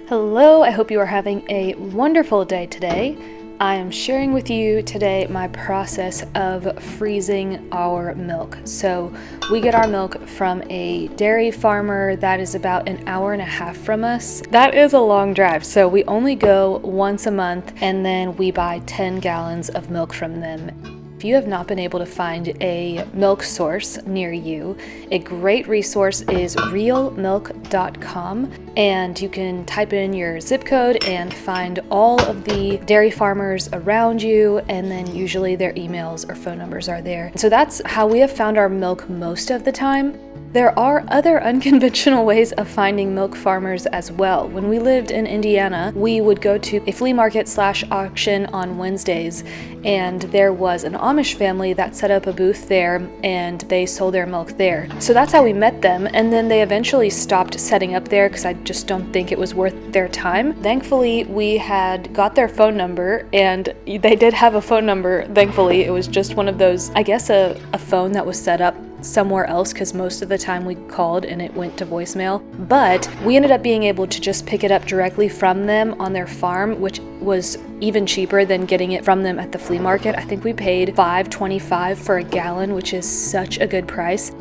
Hello, I hope you are having a wonderful day today. I am sharing with you today my process of freezing our milk. So we get our milk from a dairy farmer that is about an hour and a half from us. That is a long drive, so we only go once a month and then we buy 10 gallons of milk from them. If you have not been able to find a milk source near you, a great resource is realmilk.com, and you can type in your zip code and find all of the dairy farmers around you, and then usually their emails or phone numbers are there. So that's how we have found our milk most of the time. There are other unconventional ways of finding milk farmers as well. When we lived in Indiana, we would go to a flea market / auction on Wednesdays, and there was an Amish family that set up a booth there and they sold their milk there. So that's how we met them, and then they eventually stopped setting up there because I just don't think it was worth their time. Thankfully, we had got their phone number, and they did have a phone number. Thankfully, it was just one of those, I guess a phone that was set up somewhere else, because most of the time we called and it went to voicemail. But we ended up being able to just pick it up directly from them on their farm, which was even cheaper than getting it from them at the flea market. I think we paid $5.25 for a gallon, which is such a good price.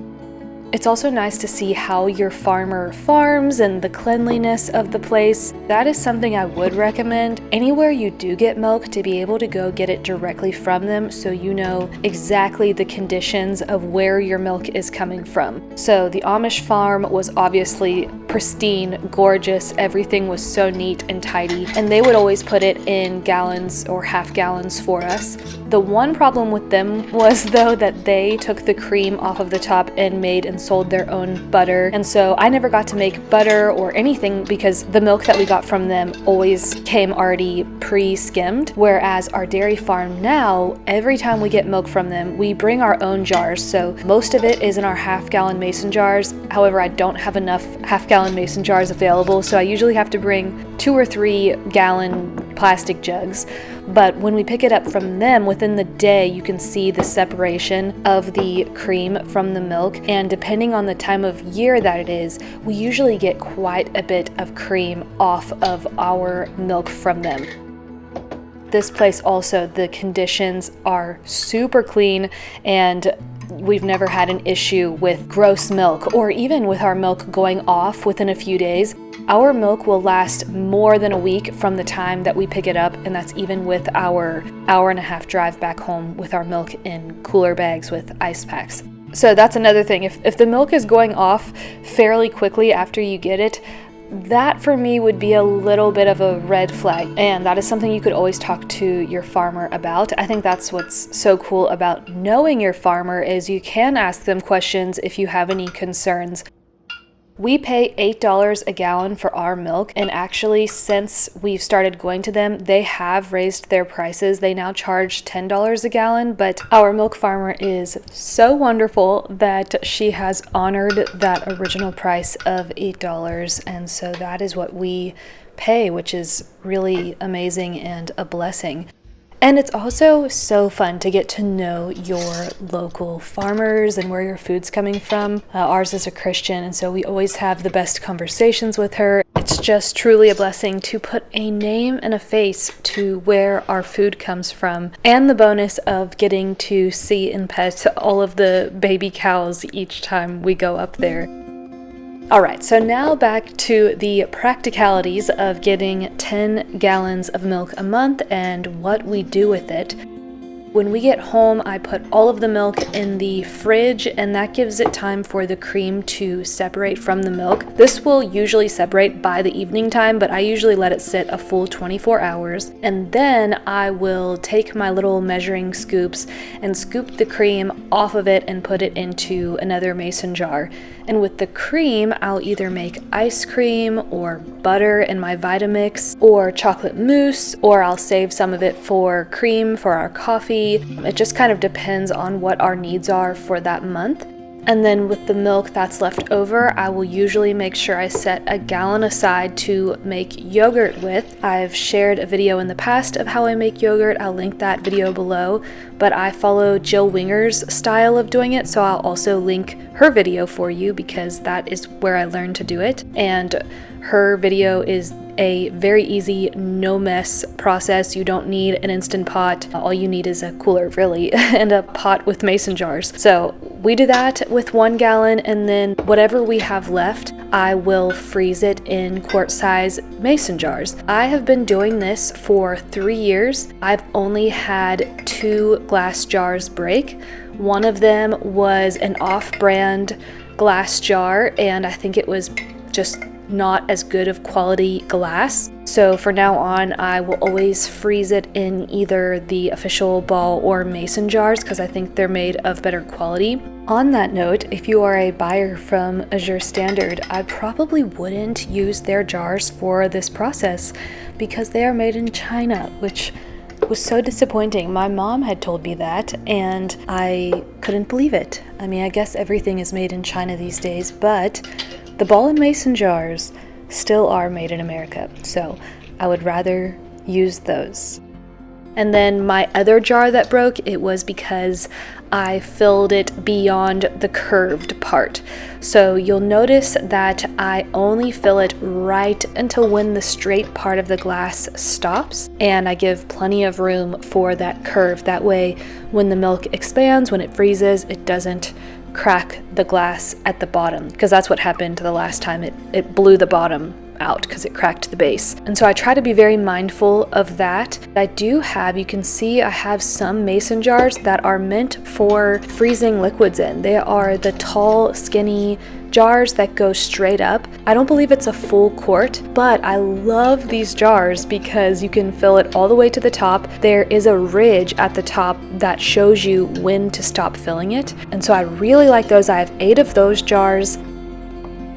It's also nice to see how your farmer farms and the cleanliness of the place. That is something I would recommend. Anywhere you do get milk, to be able to go get it directly from them so you know exactly the conditions of where your milk is coming from. So the Amish farm was obviously pristine, gorgeous, everything was so neat and tidy, and they would always put it in gallons or half gallons for us. The one problem with them was though that they took the cream off of the top and made and sold their own butter, and so I never got to make butter or anything because the milk that we got from them always came already pre-skimmed, whereas our dairy farm now, every time we get milk from them, we bring our own jars. So most of it is in our half-gallon mason jars. However, I don't have enough half-gallon mason jars available, so I usually have to bring 2 or 3 gallon plastic jugs. But when we pick it up from them, within the day you can see the separation of the cream from the milk, and depending on the time of year that it is, we usually get quite a bit of cream off of our milk from them. This place also, the conditions are super clean, and we've never had an issue with gross milk or even with our milk going off within a few days. Our milk will last more than a week from the time that we pick it up, and that's even with our hour and a half drive back home with our milk in cooler bags with ice packs. So that's another thing. If the milk is going off fairly quickly after you get it, that for me would be a little bit of a red flag, and that is something you could always talk to your farmer about. I think that's what's so cool about knowing your farmer, is you can ask them questions if you have any concerns. We pay $8 a gallon for our milk, and actually since we've started going to them, they have raised their prices. They now charge $10 a gallon, but our milk farmer is so wonderful that she has honored that original price of $8, and so that is what we pay, which is really amazing and a blessing. And it's also so fun to get to know your local farmers and where your food's coming from. Ours is a Christian, and so we always have the best conversations with her. It's just truly a blessing to put a name and a face to where our food comes from, and the bonus of getting to see and pet all of the baby cows each time we go up there. Alright, so now back to the practicalities of getting 10 gallons of milk a month and what we do with it. When we get home, I put all of the milk in the fridge, and that gives it time for the cream to separate from the milk. This will usually separate by the evening time, but I usually let it sit a full 24 hours. And then I will take my little measuring scoops and scoop the cream off of it and put it into another mason jar. And with the cream, I'll either make ice cream or butter in my Vitamix, or chocolate mousse, or I'll save some of it for cream for our coffee. It just kind of depends on what our needs are for that month. And then with the milk that's left over, I will usually make sure I set a gallon aside to make yogurt with. I've shared a video in the past of how I make yogurt. I'll link that video below, but I follow Jill Winger's style of doing it, so I'll also link her video for you because that is where I learned to do it. And her video is a very easy, no mess process. You don't need an Instant Pot. All you need is a cooler, really, and a pot with mason jars. So we do that with 1 gallon, and then whatever we have left, I will freeze it in quart size mason jars. I have been doing this for 3 years. I've only had 2 glass jars break. One of them was an off-brand glass jar, and I think it was just not as good of quality glass. So for now on, I will always freeze it in either the official ball or mason jars because I think they're made of better quality. On that note, if you are a buyer from Azure Standard, I probably wouldn't use their jars for this process because they are made in China, which was so disappointing. My mom had told me that and I couldn't believe it. I mean, I guess everything is made in China these days, but the ball and mason jars still are made in America, so I would rather use those. And then my other jar that broke, it was because I filled it beyond the curved part. So you'll notice that I only fill it right until when the straight part of the glass stops, and I give plenty of room for that curve. That way, when the milk expands, when it freezes, it doesn't crack the glass at the bottom, because that's what happened the last time. It blew the bottom out because it cracked the base. And so I try to be very mindful of that. I do have, you can see I have some mason jars that are meant for freezing liquids in. They are the tall, skinny jars that go straight up. I don't believe it's a full quart, but I love these jars because you can fill it all the way to the top. There is a ridge at the top that shows you when to stop filling it. And so I really like those. I have 8 of those jars.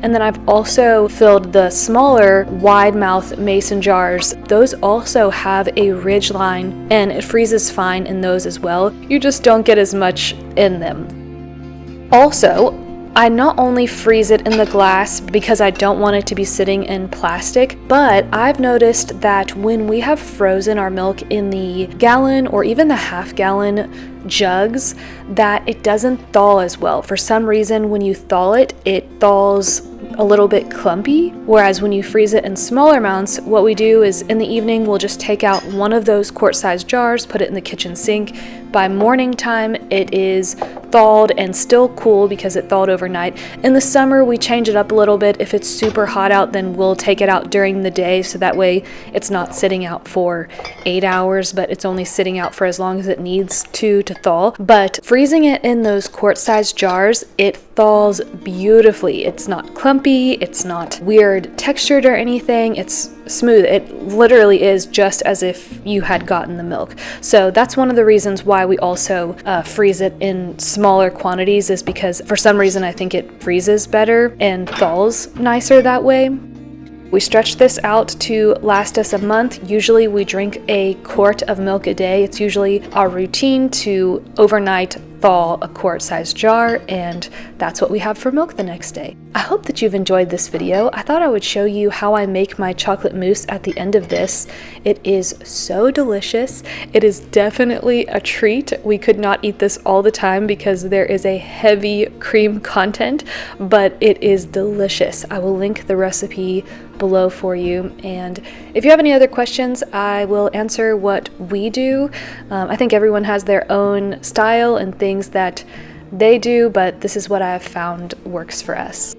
And then I've also filled the smaller wide mouth mason jars. Those also have a ridge line and it freezes fine in those as well. You just don't get as much in them. Also, I not only freeze it in the glass because I don't want it to be sitting in plastic, but I've noticed that when we have frozen our milk in the gallon or even the half-gallon jugs, that it doesn't thaw as well. For some reason, when you thaw it, it thaws a little bit clumpy, whereas when you freeze it in smaller amounts, what we do is in the evening we'll just take out one of those quart-sized jars, put it in the kitchen sink. By morning time it is thawed and still cool because it thawed overnight. In the summer we change it up a little bit. If it's super hot out, then we'll take it out during the day, so that way it's not sitting out for 8 hours, but it's only sitting out for as long as it needs to thaw. But freezing it in those quart-sized jars, it thaws beautifully. It's not clumpy, it's not weird textured or anything, it's smooth. It literally is just as if you had gotten the milk. So that's one of the reasons why we also freeze it in smaller quantities, is because for some reason I think it freezes better and thaws nicer that way. We stretch this out to last us a month. Usually we drink a quart of milk a day. It's usually our routine to overnight thaw a quart-sized jar, and that's what we have for milk the next day. I hope that you've enjoyed this video. I thought I would show you how I make my chocolate mousse at the end of this. It is so delicious. It is definitely a treat. We could not eat this all the time because there is a heavy cream content, but it is delicious. I will link the recipe below for you, and if you have any other questions, I will answer what we do. I think everyone has their own style and things that they do, but this is what I've found works for us.